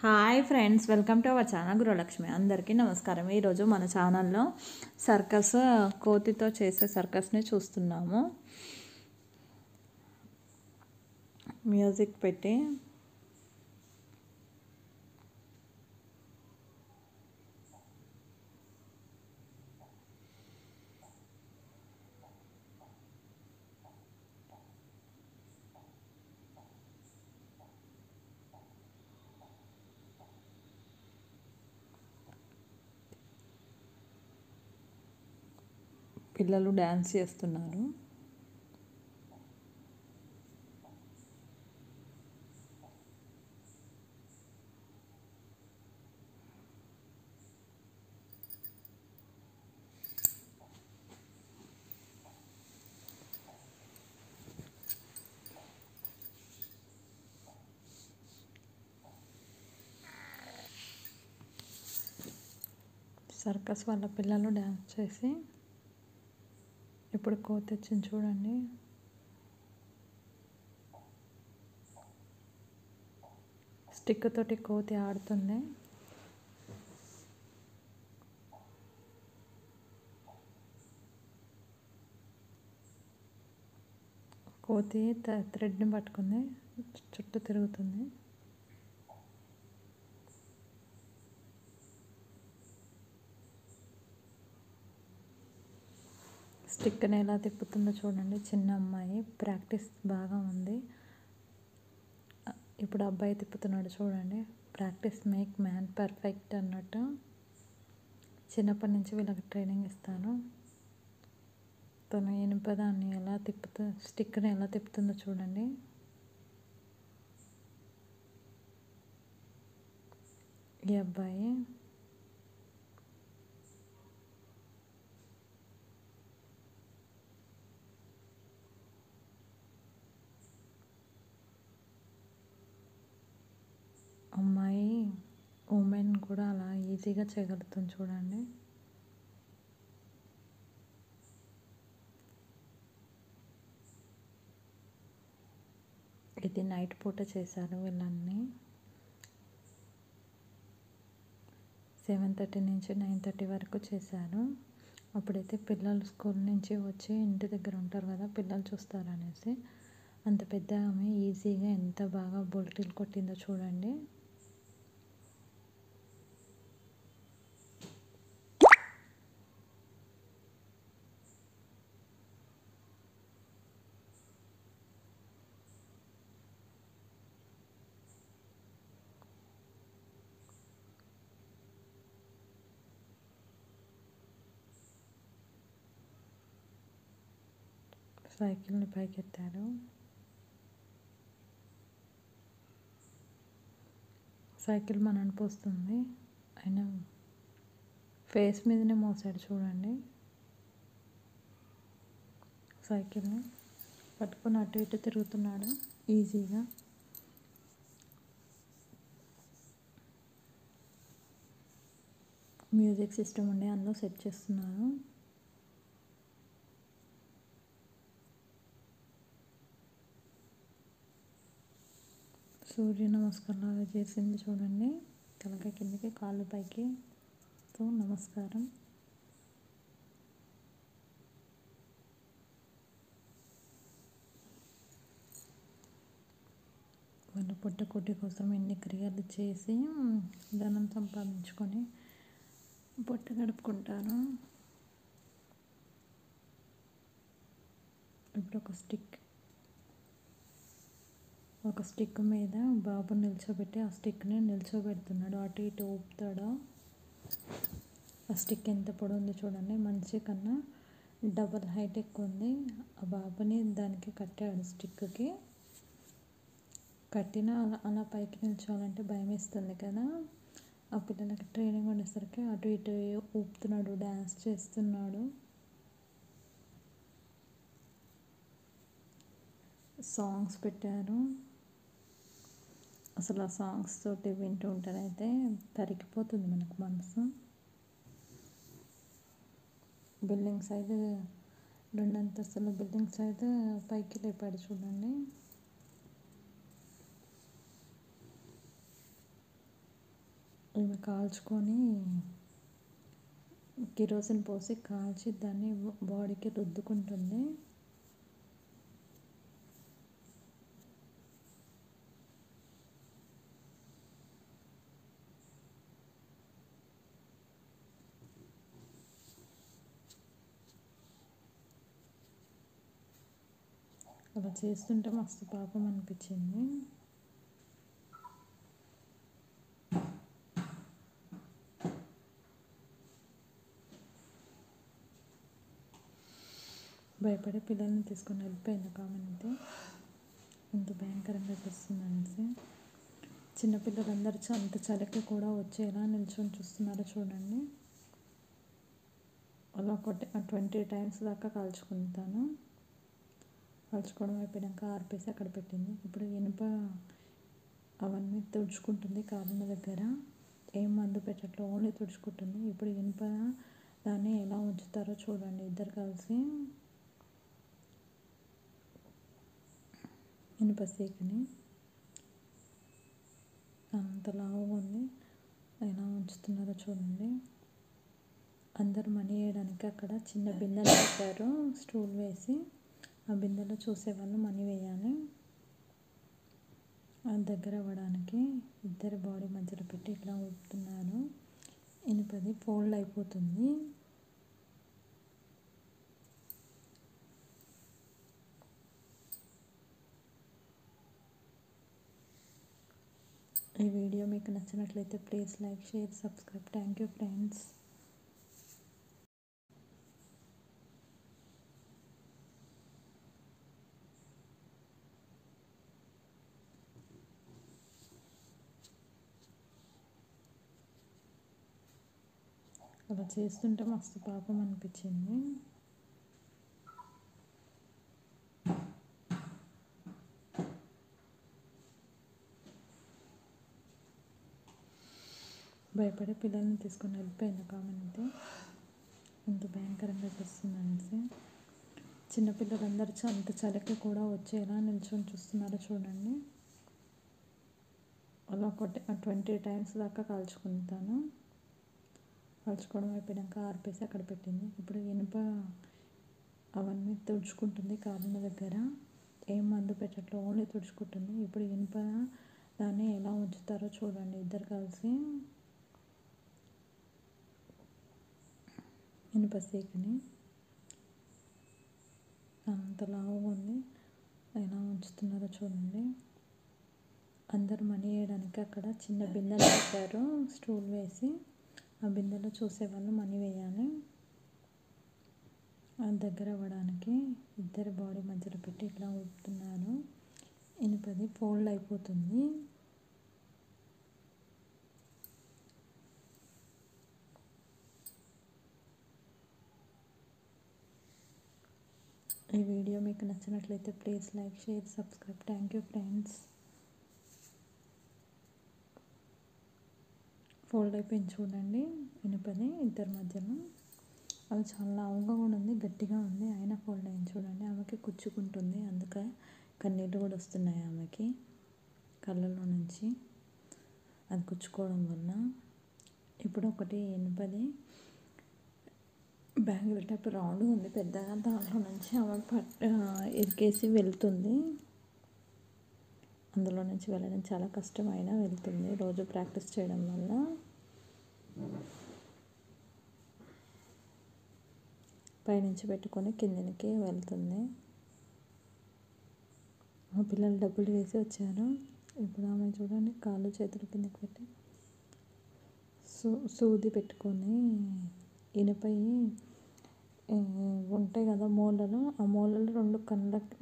Hi friends, welcome to our channel Grihalakshmi. అందరికీ నమస్కారం. ఈరోజు మన ఛానల్లో సర్కస్, కోతితో చేసే సర్కస్ని చూస్తున్నాము. మ్యూజిక్ పెట్టి పిల్లలు డ్యాన్స్ చేస్తున్నారు. సర్కస్ వాళ్ళ పిల్లలు డ్యాన్స్ చేసి ఇప్పుడు కోతి వచ్చింది చూడండి. స్టిక్ తోటి కోతి ఆడుతుంది. కోతి థ్రెడ్ని పట్టుకుంది, చుట్టూ తిరుగుతుంది. స్టిక్ని ఎలా తిప్పుతుందో చూడండి. చిన్న అమ్మాయి ప్రాక్టీస్ బాగా ఉంది. ఇప్పుడు అబ్బాయి తిప్పుతున్నాడు చూడండి. ప్రాక్టీస్ మేక్ మ్యాన్ పర్ఫెక్ట్ అన్నట్టు. చిన్నప్పటి నుంచి వీళ్ళకి ట్రైనింగ్ ఇస్తాను. తను ఇనుపదాన్ని ఎలా స్టిక్ని ఎలా తిప్పుతుందో చూడండి. ఈ అబ్బాయి అమ్మాయి ఉమెన్ కూడా అలా ఈజీగా చేయగలుగుతుంది చూడండి. ఇది నైట్ పూట చేశారు వీళ్ళన్నీ. 7:30 నుంచి 9:30 వరకు చేశారు. అప్పుడైతే పిల్లలు స్కూల్ నుంచి వచ్చి ఇంటి దగ్గర ఉంటారు కదా, పిల్లలు చూస్తారనేసి అంత పెద్ద ఆమె ఈజీగా ఎంత బాగా బొల్టీలు కొట్టిందో చూడండి. సైకిల్ని పైకెత్తారు. సైకిల్ మనని పోస్తుంది. ఆయన ఫేస్ మీదనే మోసాడు చూడండి. సైకిల్ని పట్టుకుని అటు ఇటు తిరుగుతున్నాడు ఈజీగా. మ్యూజిక్ సిస్టమ్ ఉండి అందులో సెట్ చేస్తున్నారు. సూర్య నమస్కారం లాగా చేసింది చూడండి. తలకాయ కిందకి, కాళ్ళు పైకి తో నమస్కారం. వాళ్ళు పొట్టకుట్టి కోసం ఎన్ని క్రియలు చేసి ధనం సంపాదించుకొని పొట్ట గడుపుకుంటారు. ఇప్పుడు ఒక స్టిక్ మీద బాబుని నిల్చోబెట్టి ఆ స్టిక్ని నిల్చోబెడుతున్నాడు. అటు ఇటు ఊపుతాడు. ఆ స్టిక్ ఎంత పొడవుంది చూడండి. మనిషి కన్నా డబల్ హైట్ ఎక్కువ ఉంది. ఆ బాబుని దానికి కట్టాడు. స్టిక్కి కట్టిన అలా పైకి నిల్చోవాలంటే భయం వేస్తుంది కదా. ఆ పిల్లలకి ట్రైనింగ్ ఉండేసరికి అటు ఇటు ఊపుతున్నాడు, డ్యాన్స్ చేస్తున్నాడు. సాంగ్స్ పెట్టారు. అసలు ఆ సాంగ్స్ తోటి వింటూ ఉంటేనైతే తరిగిపోతుంది మనకు మనసు. బిల్డింగ్ సైడ్ 2 అంతస్తుల బిల్డింగ్ సైడ్ పైకి లేపాడు చూడండి. ఇవి కాల్చుకొని కిరోసిన్ పోసి కాల్చి దాన్ని బాడీకి రుద్దుకుంటుంది. అలా చేస్తుంటే మస్తు పాపం అనిపించింది. భయపడే పిల్లల్ని తీసుకొని వెళ్ళిపోయింది కామనైతే. ఇంత భయంకరంగా చేస్తుందనేసి చిన్నపిల్లలందరూ అంత చలికి కూడా వచ్చేలా నిల్చొని చూస్తున్నారో చూడండి. అలా 20 టైమ్స్ దాకా కాల్చుకుంటాను. కాల్చుకోవడం అయిపోయాక ఆర్పేసి అక్కడ పెట్టింది. ఇప్పుడు ఇనుప అవన్నీ తుడుచుకుంటుంది కాలిన దగ్గర. ఏం మందు పెట్టట్లో ఓన్లీ తుడుచుకుంటుంది. ఇప్పుడు ఇనుప దాన్ని ఎలా ఉంచుతారో చూడండి ఇద్దరు కలిసి. ఇనుప సీకుని అంత లావుగా ఉంది, ఎలా ఉంచుతున్నారో చూడండి. అందరు మనీ వేయడానికి అక్కడ చిన్న బిందెలు పెట్టారు, స్టూల్ వేసి. ఆ బిందెలో చూసేవాళ్ళు మనీ వేయాలి. అది దగ్గర అవ్వడానికి ఇద్దరు బాడీ మధ్యలో పెట్టి ఇట్లా ఊపుతున్నారు. ఇనుపది ఫోల్డ్ అయిపోతుంది. ఈ వీడియో మీకు నచ్చినట్లయితే please like, share, subscribe. Thank you friends. అలా చేస్తుంటే మస్తు పాపం అనిపించింది. భయపడే పిల్లల్ని తీసుకొని వెళ్ళిపోయింది కామనైతే. ఇంత భయంకరంగా చేస్తుందనేసి చిన్నపిల్లలందరూ అంత చలికి కూడా వచ్చేలా నిల్చొని చూస్తున్నారో చూడండి. అలా 20 టైమ్స్ దాకా కాల్చుకుంటాను. కాల్చుకోవడం అయిపోయాక ఆర్పేసి అక్కడ పెట్టింది. ఇప్పుడు ఇనుప అవన్నీ తుడుచుకుంటుంది కాలిన దగ్గర. ఏం మందు పెట్టట్లో ఓన్లీ తుడుచుకుంటుంది. ఇప్పుడు ఇనుప దాన్ని ఎలా ఉంచుతారో చూడండి ఇద్దరు కలిసి. ఇనుప సీకుని అంత లావుగా ఉంది, ఎలా ఉంచుతున్నారో చూడండి. అందరు మనీ వేయడానికి అక్కడ చిన్న బిందెలు పెట్టారు, స్టూల్ వేసి. ఆ బిందెలో చూసేవాళ్ళు మనీ వేయాలి. అది దగ్గర అవ్వడానికి ఇద్దరు బాడీ మధ్యలో పెట్టి ఇట్లా ఊపుతున్నారు. ఇనుపది ఫోల్డ్ అయిపోతుంది. ఈ వీడియో మీకు నచ్చినట్లయితే please like, share, subscribe. Thank you friends. Fold అయిపోయింది చూడండి ఇనుపది ఇద్దరి మధ్యలో. అవి చాలా లావుగా కూడా ఉంది, గట్టిగా ఉంది, అయినా ఫోల్డ్ అయింది చూడండి. ఆమెకి కుచ్చుకుంటుంది, అందుకే కన్నీళ్ళు కూడా వస్తున్నాయి ఆమెకి కళ్ళలో నుంచి అది కుచ్చుకోవడం వల్ల. ఇప్పుడు ఒకటి ఇనుపది బ్యాంగిల్ టైప్ రౌండ్ ఉంది పెద్దగా, దాంట్లో నుంచి ఆమె ఇరికేసి వెళ్తుంది. అందులో నుంచి వెళ్ళడం చాలా కష్టమైనా వెళ్తుంది రోజు ప్రాక్టీస్ చేయడం వల్ల. పైనుంచి పెట్టుకొని కిందకి వెళ్తుంది. మా పిల్లలు డబ్బులు వేసి వచ్చారు. ఇప్పుడు ఆమె చూడండి కాళ్ళు చేతులు కిందకి పెట్టి సూది పెట్టుకొని ఇనుపై ఉంటాయి కదా మూలలు, ఆ మూలలు 2 కళ్ళకి